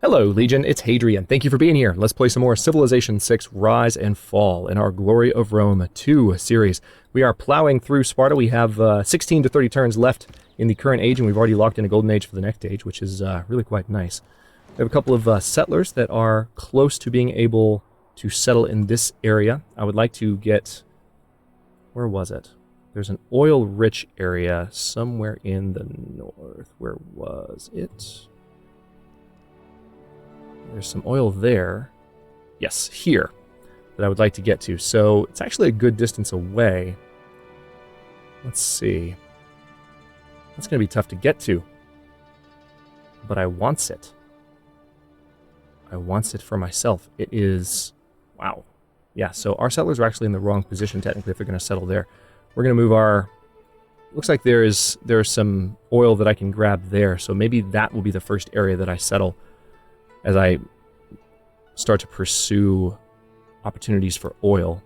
Hello, Legion, it's Hadrian. Thank you for being here. Let's play some more Civilization 6 Rise and Fall in our Glory of Rome 2 series. We are plowing through Sparta. We have 16 to 30 turns left in the current age, and we've already locked in a golden age for the next age, which is really quite nice. We have a couple of settlers that are close to being able to settle in this area. I would like to get... Where was it? There's an oil-rich area somewhere in the north. Where was it? There's some oil there. Yes, here, that I would like to get to. So it's actually a good distance away. Let's see. That's going to be tough to get to. But I wants it. I wants it for myself. It is... Wow. Yeah, so our settlers are actually in the wrong position, technically, if they're going to settle there. We're going to move our... Looks like there's some oil that I can grab there, so maybe that will be the first area that I settle as I start to pursue opportunities for oil.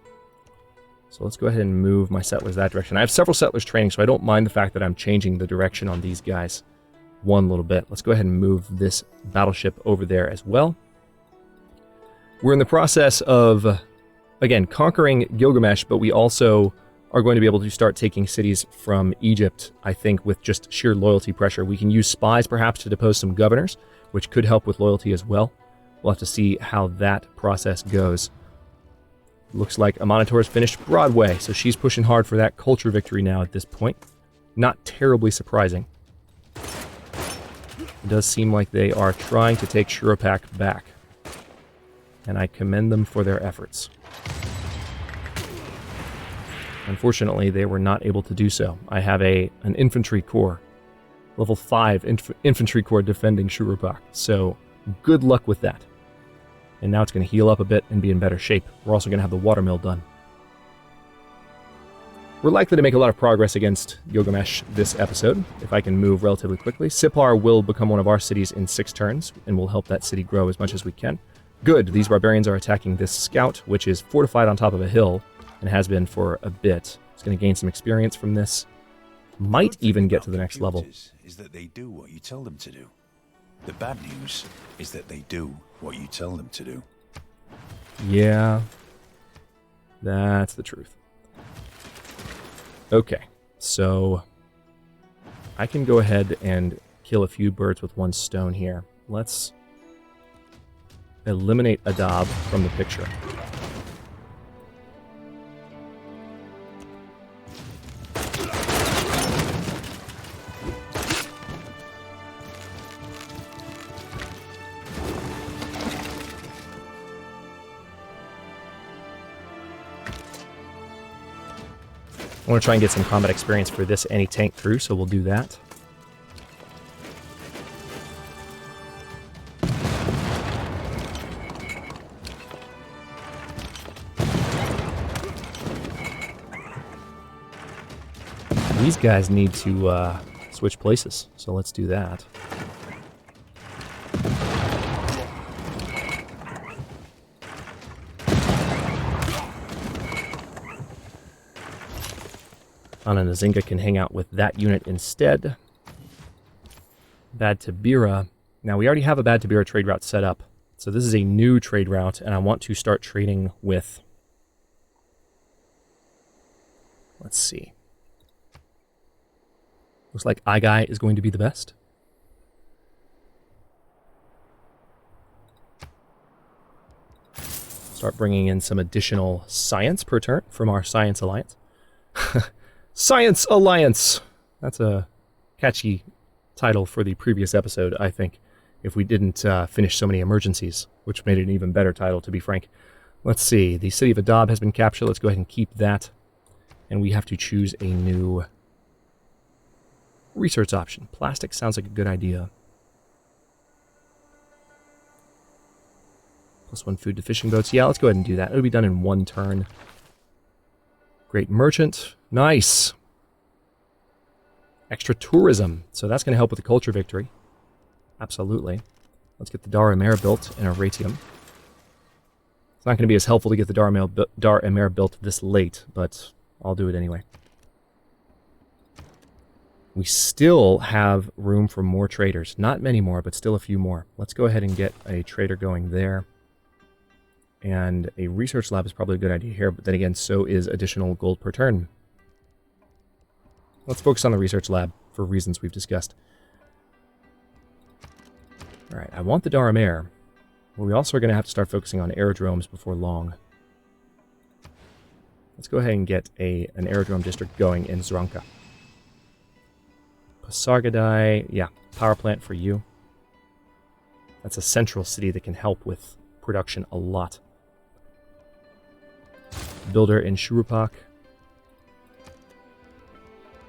So let's go ahead and move my settlers that direction. I have several settlers training, so I don't mind the fact that I'm changing the direction on these guys one little bit. Let's go ahead and move this battleship over there as well. We're in the process of, again, conquering Gilgamesh, but we also are going to be able to start taking cities from Egypt, I think, with just sheer loyalty pressure. We can use spies, perhaps, to depose some governors, which could help with loyalty as well. We'll have to see how that process goes. Looks like Amanator's finished Broadway, so she's pushing hard for that culture victory now at this point. Not terribly surprising. It does seem like they are trying to take Sukritact back, and I commend them for their efforts. Unfortunately, they were not able to do so. I have an infantry corps. Level 5 infantry corps defending Sukritact, so good luck with that. And now it's going to heal up a bit and be in better shape. We're also going to have the watermill done. We're likely to make a lot of progress against Gilgamesh this episode, if I can move relatively quickly. Sipar will become one of our cities in 6 turns, and we'll help that city grow as much as we can. Good, these barbarians are attacking this scout, which is fortified on top of a hill, and has been for a bit. It's going to gain some experience from this. Might even get to the next level. Is that they do what you tell them to do. The bad news is that they do what you tell them to do. Yeah, that's the truth. Okay, so I can go ahead and kill a few birds with one stone here. Let's eliminate Adab from the picture. I want to try and get some combat experience for this anti-tank crew, so we'll do that. These guys need to switch places, so let's do that. Anna Nzinga can hang out with that unit instead. Bad Tabira. Now, we already have a Bad Tabira trade route set up. So this is a new trade route, and I want to start trading with... Let's see. Looks like Igai is going to be the best. Start bringing in some additional science per turn from our Science Alliance. Science Alliance! That's a catchy title for the previous episode, I think, if we didn't finish so many emergencies, which made it an even better title, to be frank. Let's see, the city of Adab has been captured. Let's go ahead and keep that. And we have to choose a new research option. Plastic sounds like a good idea. +1 food to fishing boats. Yeah, let's go ahead and do that. It'll be done in 1 turn. Great merchant. Nice. Extra tourism. So that's going to help with the culture victory. Absolutely. Let's get the Dar Emer built in Aratium. It's not going to be as helpful to get the Dar Emer built this late, but I'll do it anyway. We still have room for more traders. Not many more, but still a few more. Let's go ahead and get a trader going there. And a research lab is probably a good idea here, but then again, so is additional gold per turn. Let's focus on the research lab for reasons we've discussed. Alright, I want the Dharam Air. But we also are going to have to start focusing on aerodromes before long. Let's go ahead and get an aerodrome district going in Zranka. Pasargadai, yeah, power plant for you. That's a central city that can help with production a lot. Builder in Shurupak.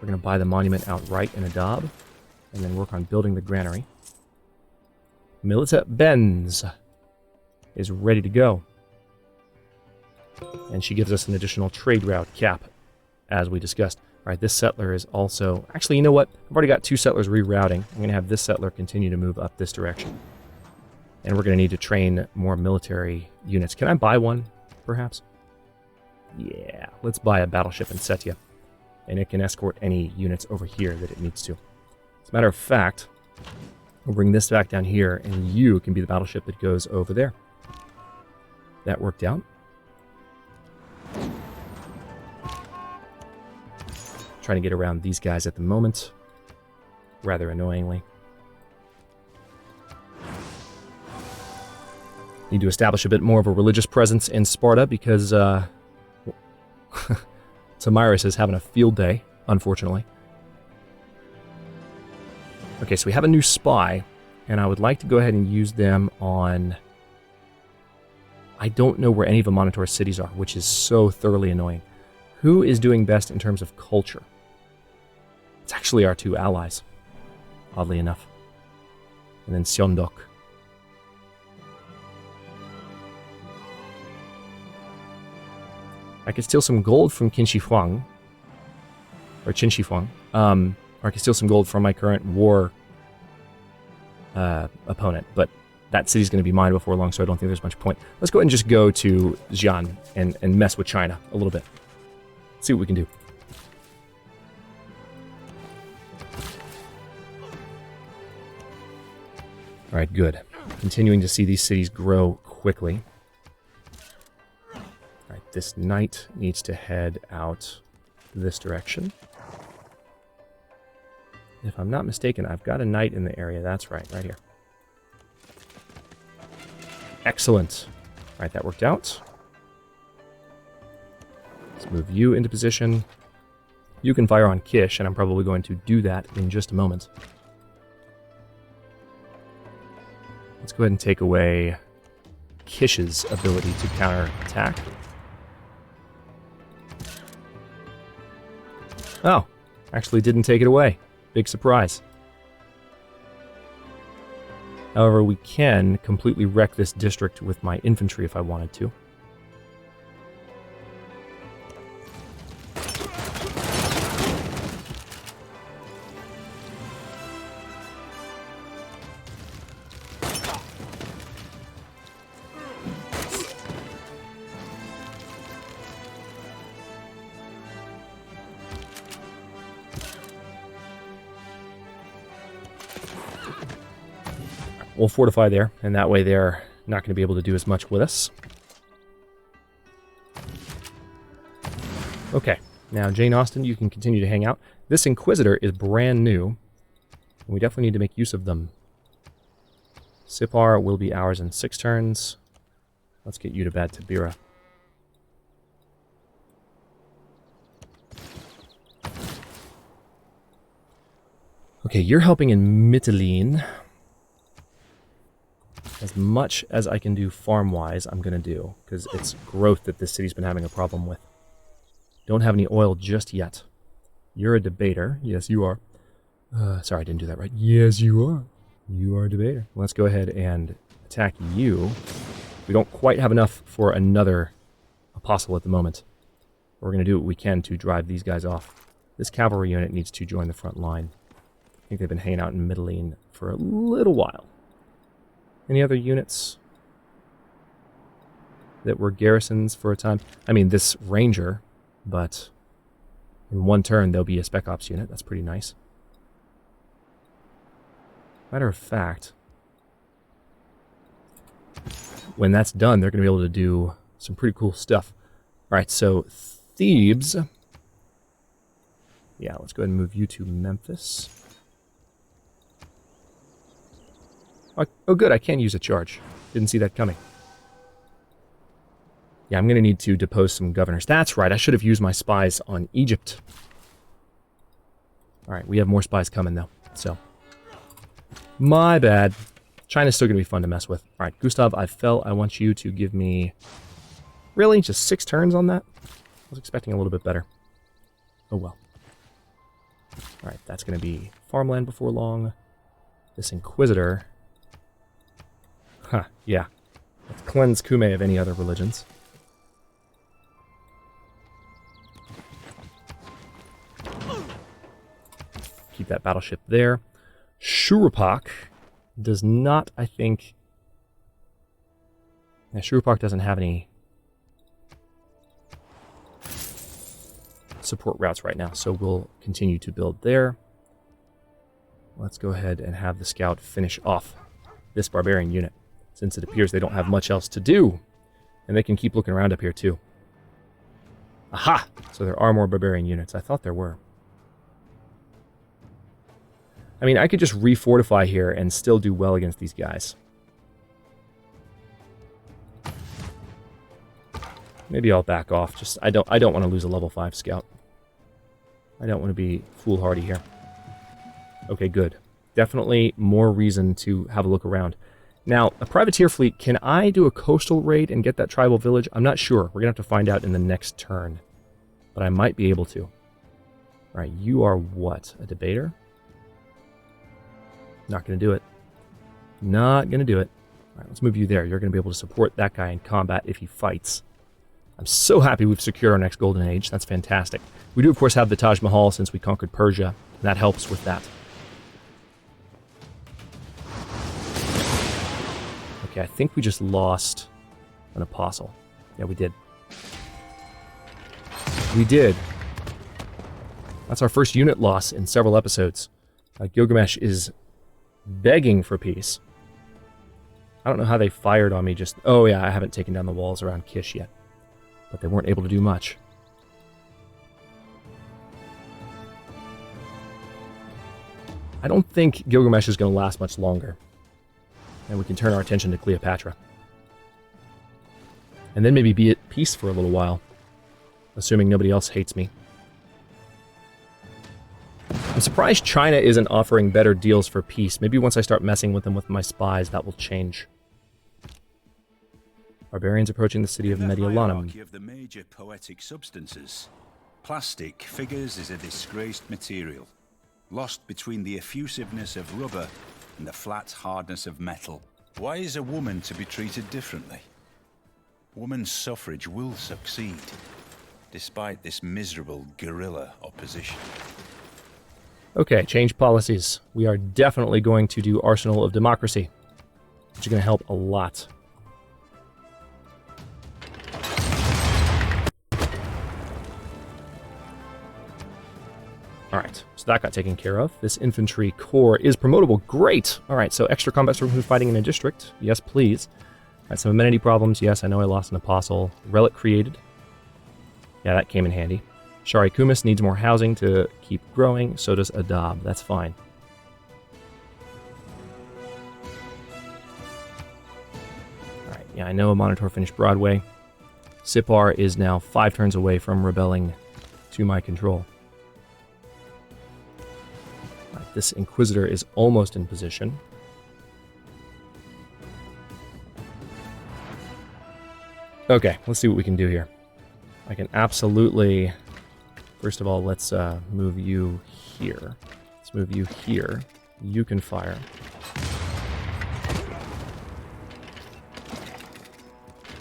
We're going to buy the monument outright in Adab, and then work on building the granary. Milita Benz is ready to go. And she gives us an additional trade route cap, as we discussed. All right, this settler is also... Actually, you know what? I've already got 2 settlers rerouting. I'm going to have this settler continue to move up this direction. And we're going to need to train more military units. Can I buy one, perhaps? Yeah, let's buy a battleship in Setia. And it can escort any units over here that it needs to. As a matter of fact, we'll bring this back down here, and you can be the battleship that goes over there. That worked out. Trying to get around these guys at the moment, rather annoyingly. Need to establish a bit more of a religious presence in Sparta because Tamiris is having a field day, unfortunately. Okay, so we have a new spy, and I would like to go ahead and use them on... I don't know where any of the Monitor cities are, which is so thoroughly annoying. Who is doing best in terms of culture? It's actually our 2 allies, oddly enough. And then Seondok. I could steal some gold from Qin Shi Huang. Or Qin Shi Huang. Or I could steal some gold from my current war opponent. But that city's going to be mine before long, so I don't think there's much point. Let's go ahead and just go to Xi'an and mess with China a little bit. See what we can do. All right, good. Continuing to see these cities grow quickly. All right, this knight needs to head out this direction. If I'm not mistaken, I've got a knight in the area. That's right here. Excellent. All right, that worked out. Let's move you into position. You can fire on Kish, and I'm probably going to do that in just a moment. Let's go ahead and take away Kish's ability to counterattack. Oh, actually didn't take it away. Big surprise. However, we can completely wreck this district with my infantry if I wanted to. We'll fortify there, and that way they're not going to be able to do as much with us. Okay, now Jane Austen, you can continue to hang out. This Inquisitor is brand new, and we definitely need to make use of them. Sipar will be ours in 6 turns. Let's get you to Bad Tabira. Okay, you're helping in Mytilene. As much as I can do farm-wise, I'm going to do, because it's growth that this city's been having a problem with. Don't have any oil just yet. You're a debater. Yes, you are. Sorry, I didn't do that right. Yes, you are. You are a debater. Let's go ahead and attack you. We don't quite have enough for another apostle at the moment. We're going to do what we can to drive these guys off. This cavalry unit needs to join the front line. I think they've been hanging out in Mytilene for a little while. Any other units that were garrisons for a time? I mean, this ranger, but in 1 turn there'll be a spec ops unit. That's pretty nice. Matter of fact, when that's done, they're going to be able to do some pretty cool stuff. All right, so Thebes. Yeah, let's go ahead and move you to Memphis. Oh, good, I can use a charge. Didn't see that coming. Yeah, I'm going to need to depose some governors. That's right, I should have used my spies on Egypt. All right, we have more spies coming, though, so... My bad. China's still going to be fun to mess with. All right, Gustav, I want you to give me... Really? Just 6 turns on that? I was expecting a little bit better. Oh, well. All right, that's going to be farmland before long. This Inquisitor... Huh, yeah. Let's cleanse Kume of any other religions. Keep that battleship there. Shurupak does not, I think... Yeah, Shurupak doesn't have any support routes right now, so we'll continue to build there. Let's go ahead and have the scout finish off this barbarian unit, since it appears they don't have much else to do. And they can keep looking around up here, too. Aha! So there are more barbarian units. I thought there were. I mean, I could just refortify here and still do well against these guys. Maybe I'll back off. Just I don't want to lose a level 5 scout. I don't want to be foolhardy here. Okay, good. Definitely more reason to have a look around. Now, a privateer fleet, can I do a coastal raid and get that tribal village? I'm not sure. We're going to have to find out in the next turn. But I might be able to. All right, you are what? A debater? Not going to do it. Not going to do it. All right, let's move you there. You're going to be able to support that guy in combat if he fights. I'm so happy we've secured our next golden age. That's fantastic. We do, of course, have the Taj Mahal since we conquered Persia. And that helps with that. Okay, I think we just lost an apostle. Yeah, we did. We did. That's our first unit loss in several episodes. Gilgamesh is begging for peace. I don't know how they fired on me just... Oh yeah, I haven't taken down the walls around Kish yet. But they weren't able to do much. I don't think Gilgamesh is going to last much longer. And we can turn our attention to Cleopatra. And then maybe be at peace for a little while. Assuming nobody else hates me. I'm surprised China isn't offering better deals for peace. Maybe once I start messing with them with my spies, that will change. Barbarians approaching the city of Mediolanum. Of the major poetic substances, plastic figures as a disgraced material, lost between the effusiveness of rubber and the flat hardness of metal. Why is a woman to be treated differently? Women's suffrage will succeed, despite this miserable guerrilla opposition. Okay, change policies. We are definitely going to do Arsenal of Democracy, which is going to help a lot. Alright, so that got taken care of. This infantry corps is promotable. Great! Alright, so extra combat from fighting in a district. Yes, please. Alright, some amenity problems. Yes, I know I lost an apostle. Relic created. Yeah, that came in handy. Shari Kumis needs more housing to keep growing. So does Adab. That's fine. Alright, yeah, I know a Monitor finished Broadway. Sipar is now 5 turns away from rebelling to my control. This Inquisitor is almost in position. Okay, let's see what we can do here. I can absolutely... First of all, let's move you here. Let's move you here. You can fire.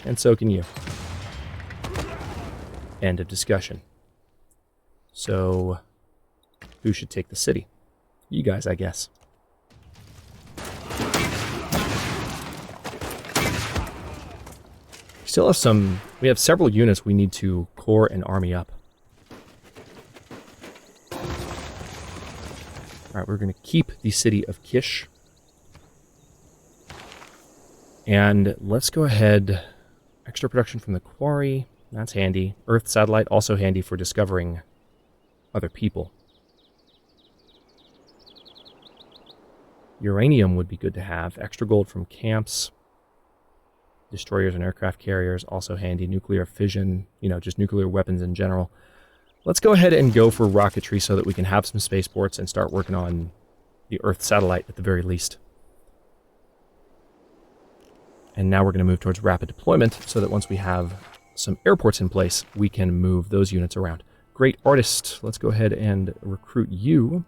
And so can you. End of discussion. So, who should take the city? You guys, I guess. Still have some... We have several units we need to core and army up. Alright, we're going to keep the city of Kish. And let's go ahead. Extra production from the quarry. That's handy. Earth satellite, also handy for discovering other people. Uranium would be good to have. Extra gold from camps. Destroyers and aircraft carriers, also handy. Nuclear fission, just nuclear weapons in general. Let's go ahead and go for rocketry so that we can have some spaceports and start working on the Earth satellite at the very least. And now we're going to move towards rapid deployment so that once we have some airports in place, we can move those units around. Great artist. Let's go ahead and recruit you.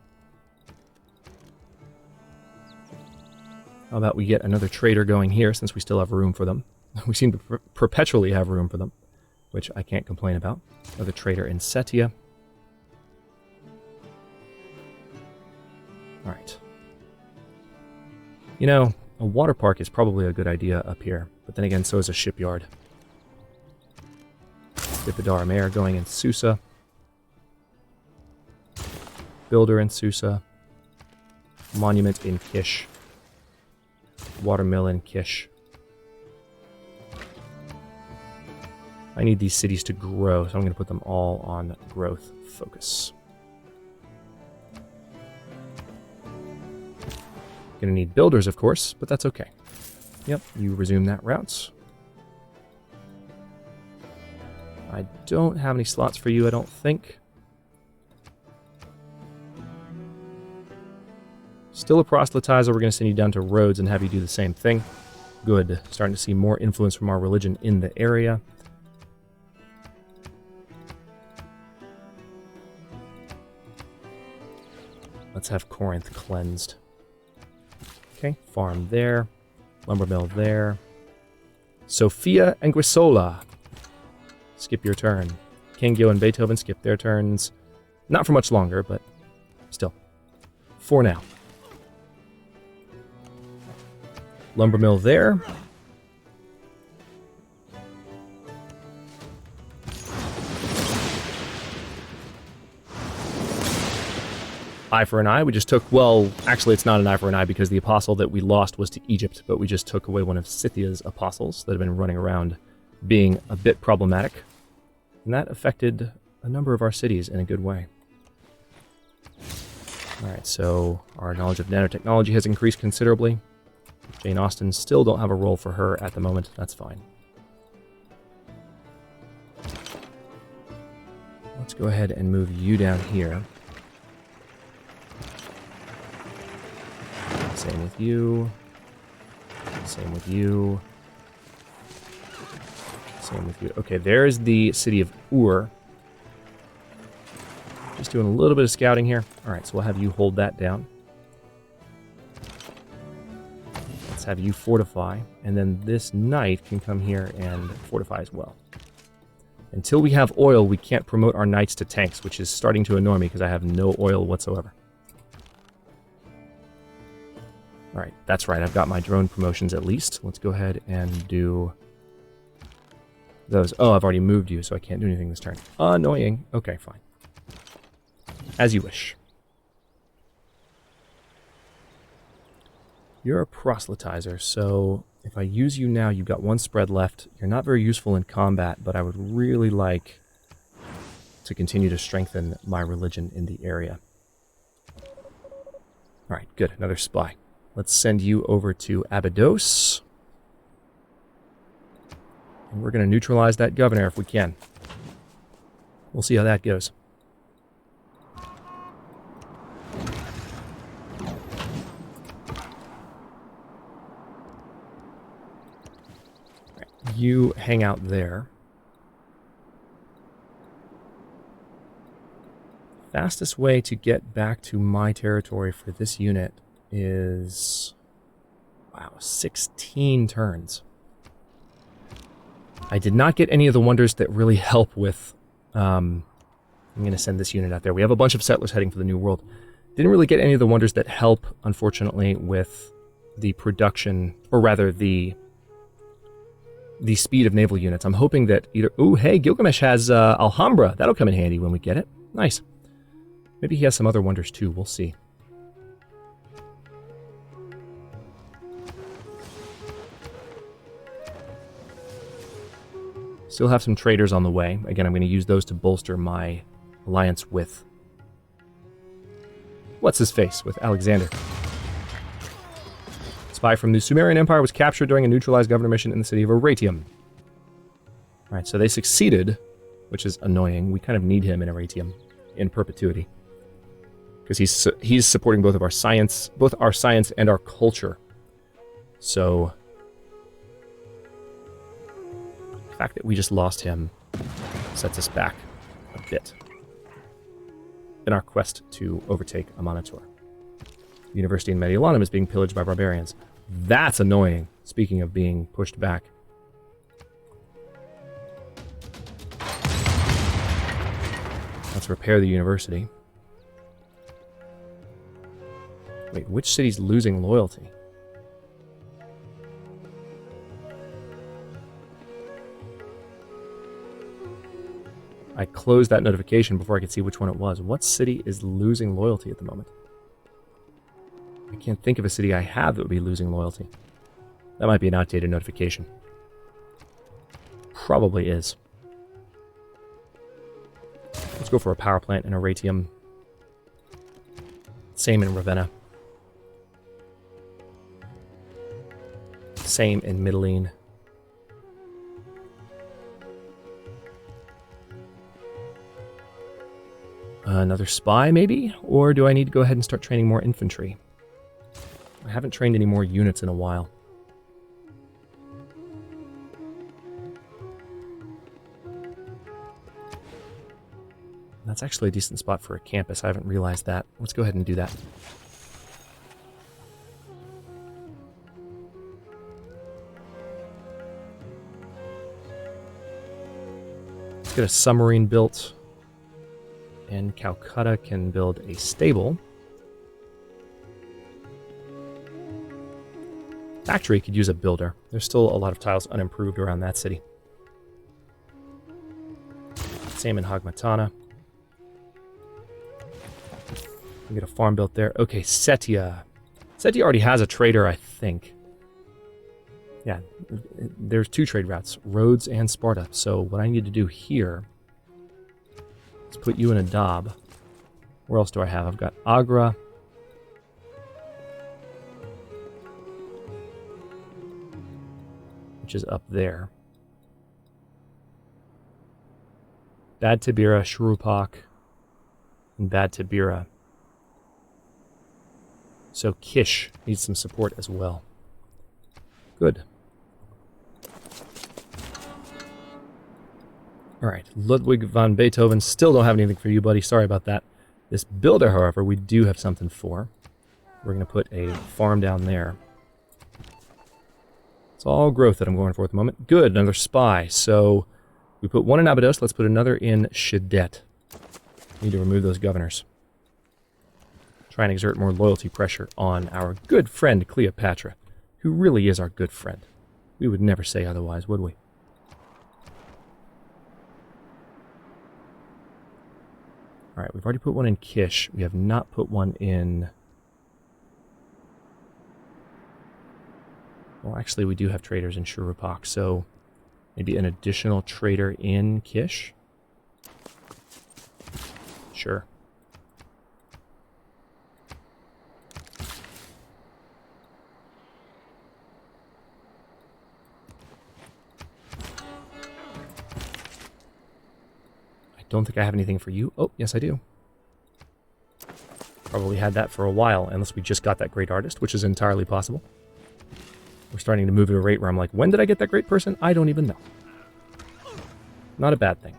How about we get another trader going here since we still have room for them. We seem to perpetually have room for them, which I can't complain about. Another trader in Setia. All right. A water park is probably a good idea up here, but then again, so is a shipyard. Dipodar Mare going in Susa. Builder in Susa. Monument in Kish. Watermill in Kish. I need these cities to grow, so I'm going to put them all on growth focus. Going to need builders, of course, but that's okay. Yep, you resume that route. I don't have any slots for you, I don't think. Still a proselytizer, we're going to send you down to Rhodes and have you do the same thing. Good. Starting to see more influence from our religion in the area. Let's have Corinth cleansed. Okay, farm there. Lumber mill there. Sofia and Guisola. Skip your turn. Kangyo and Beethoven skip their turns. Not for much longer, but still. For now. Lumber mill there. Eye for an eye. We just took, well, actually it's not an eye for an eye because the apostle that we lost was to Egypt, but we just took away one of Scythia's apostles that have been running around being a bit problematic. And that affected a number of our cities in a good way. Alright, so our knowledge of nanotechnology has increased considerably. Jane Austen still don't have a role for her at the moment. That's fine. Let's go ahead and move you down here. Same with you. Same with you. Same with you. Okay, there's the city of Ur. Just doing a little bit of scouting here. Alright, so we'll have you hold that down. Let's have you fortify. And then this knight can come here and fortify as well. Until we have oil, we can't promote our knights to tanks, which is starting to annoy me because I have no oil whatsoever. Alright, that's right. I've got my drone promotions at least. Let's go ahead and do those. Oh, I've already moved you, so I can't do anything this turn. Annoying. Okay, fine. As you wish. You're a proselytizer, so if I use you now, you've got one spread left. You're not very useful in combat, but I would really like to continue to strengthen my religion in the area. Alright, good. Another spy. Let's send you over to Abydos. And we're going to neutralize that governor if we can. We'll see how that goes. Right, you hang out there. Fastest way to get back to my territory for this unit is, wow, 16 turns. I did not get any of the wonders that really help with, I'm going to send this unit out there. We have a bunch of settlers heading for the New World. Didn't really get any of the wonders that help, unfortunately, with the production, or rather the speed of naval units. I'm hoping that either, ooh, hey, Gilgamesh has Alhambra. That'll come in handy when we get it. Nice. Maybe he has some other wonders too. We'll see. Still have some traders on the way. Again, I'm going to use those to bolster my alliance with... What's his face? With Alexander. Spy from the Sumerian Empire was captured during a neutralized governor mission in the city of Aratium. Alright, so they succeeded, which is annoying. We kind of need him in Aratium in perpetuity. Because he's supporting both our science and our culture. So... the fact that we just lost him sets us back a bit in our quest to overtake Amanator. The university in Mediolanum is being pillaged by barbarians. That's annoying, speaking of being pushed back. Let's repair the university. Wait, which city's losing loyalty? I closed that notification before I could see which one it was. What city is losing loyalty at the moment? I can't think of a city I have that would be losing loyalty. That might be an outdated notification. Probably is. Let's go for a power plant in Aratium. Same in Ravenna. Same in Mytilene. Another spy, maybe? Or do I need to go ahead and start training more infantry? I haven't trained any more units in a while. That's actually a decent spot for a campus. I haven't realized that. Let's go ahead and do that. Let's get a submarine built. And Calcutta can build a stable. Factory could use a builder. There's still a lot of tiles unimproved around that city. Same in Hagmatana. We get a farm built there. Okay, Setia. Setia already has a trader, I think. Yeah, there's 2 trade routes, Rhodes and Sparta. So what I need to do here... let's put you in a Dab. Where else do I have? I've got Agra. Which is up there. Bad Tibira, Shurupak, and Bad Tibira. So Kish needs some support as well. Good. Alright, Ludwig van Beethoven. Still don't have anything for you, buddy. Sorry about that. This builder, however, we do have something for. We're going to put a farm down there. It's all growth that I'm going for at the moment. Good, another spy. So we put one in Abydos. Let's put another in Shidet. Need to remove those governors. Try and exert more loyalty pressure on our good friend Cleopatra, who really is our good friend. We would never say otherwise, would we? Alright, we've already put one in Kish. We have not put one in... well, actually, we do have traders in Shurupak, so maybe an additional trader in Kish? Sure. I don't think I have anything for you. Oh, yes I do. Probably had that for a while, unless we just got that great artist, which is entirely possible. We're starting to move at a rate where I'm like, when did I get that great person? I don't even know. Not a bad thing.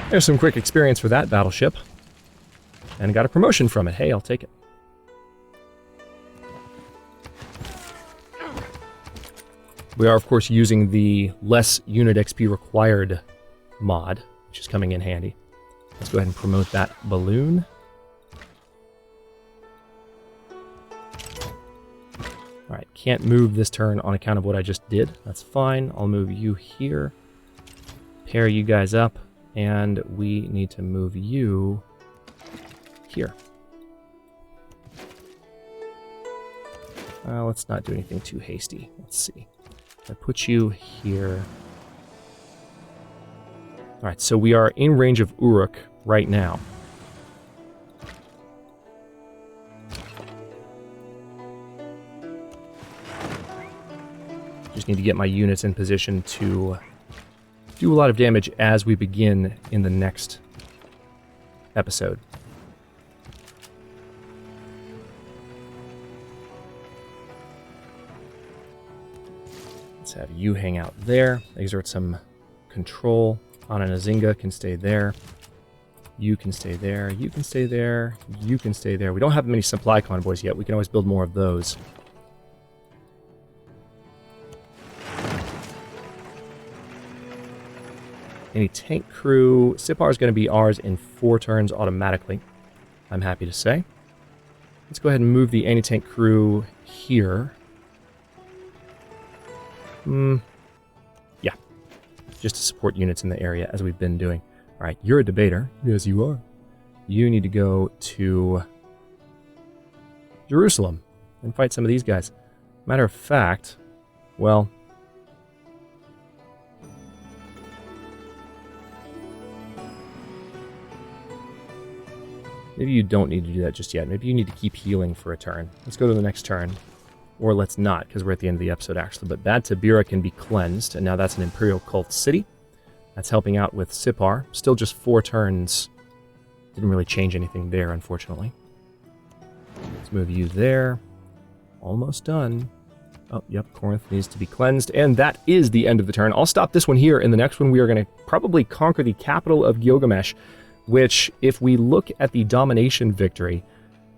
There's some quick experience for that battleship. And got a promotion from it. Hey, I'll take it. We are, of course, using the less unit XP required mod, which is coming in handy. Let's go ahead and promote that balloon. Alright, can't move this turn on account of what I just did. That's fine. I'll move you here. Pair you guys up. And we need to move you here. Let's not do anything too hasty. Let's see. I put you here. All right, so we are in range of Uruk right now. Just need to get my units in position to do a lot of damage as we begin in the next episode. Let's have you hang out there, exert some control. Anna and Azinga can stay there. You can stay there. You can stay there. You can stay there. We don't have many supply convoys yet. We can always build more of those. Any tank crew. Sipar is going to be ours in 4 turns automatically, I'm happy to say. Let's go ahead and move the anti-tank crew here. Yeah. Just to support units in the area, as we've been doing. Alright, you're a debater. Yes, you are. You need to go to Jerusalem and fight some of these guys. Matter of fact, well... maybe you don't need to do that just yet. Maybe you need to keep healing for a turn. Let's go to the next turn. Or let's not, because we're at the end of the episode, actually. But Bad Tabira can be cleansed, and now that's an Imperial Cult City. That's helping out with Sipar. Still just 4 turns. Didn't really change anything there, unfortunately. Let's move you there. Almost done. Oh, yep, Corinth needs to be cleansed. And that is the end of the turn. I'll stop this one here. In the next one, we are going to probably conquer the capital of Gilgamesh, which, if we look at the domination victory,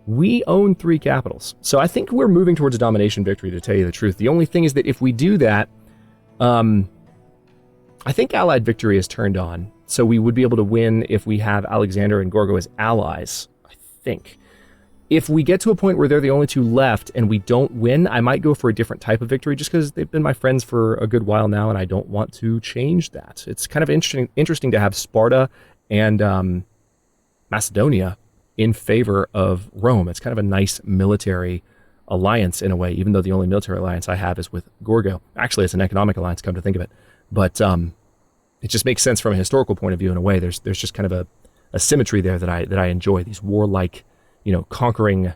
we own 3 capitals. So I think we're moving towards a domination victory, to tell you the truth. The only thing is that if we do that, I think Allied victory is turned on. So we would be able to win if we have Alexander and Gorgo as allies, I think. If we get to a point where they're the only 2 left and we don't win, I might go for a different type of victory, just because they've been my friends for a good while now, and I don't want to change that. It's kind of interesting to have Sparta and Macedonia in favor of Rome. It's kind of a nice military alliance in a way, even though the only military alliance I have is with Gorgo. Actually, it's an economic alliance, come to think of it. But it just makes sense from a historical point of view in a way. There's just kind of a symmetry there that I enjoy. These warlike, conquering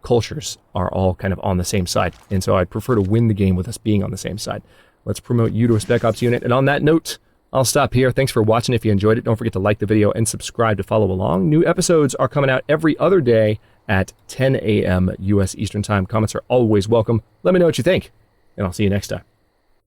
cultures are all kind of on the same side. And so I'd prefer to win the game with us being on the same side. Let's promote you to a Spec Ops unit. And on that note, I'll stop here. Thanks for watching. If you enjoyed it, don't forget to like the video and subscribe to follow along. New episodes are coming out every other day at 10 a.m. U.S. Eastern Time. Comments are always welcome. Let me know what you think, and I'll see you next time.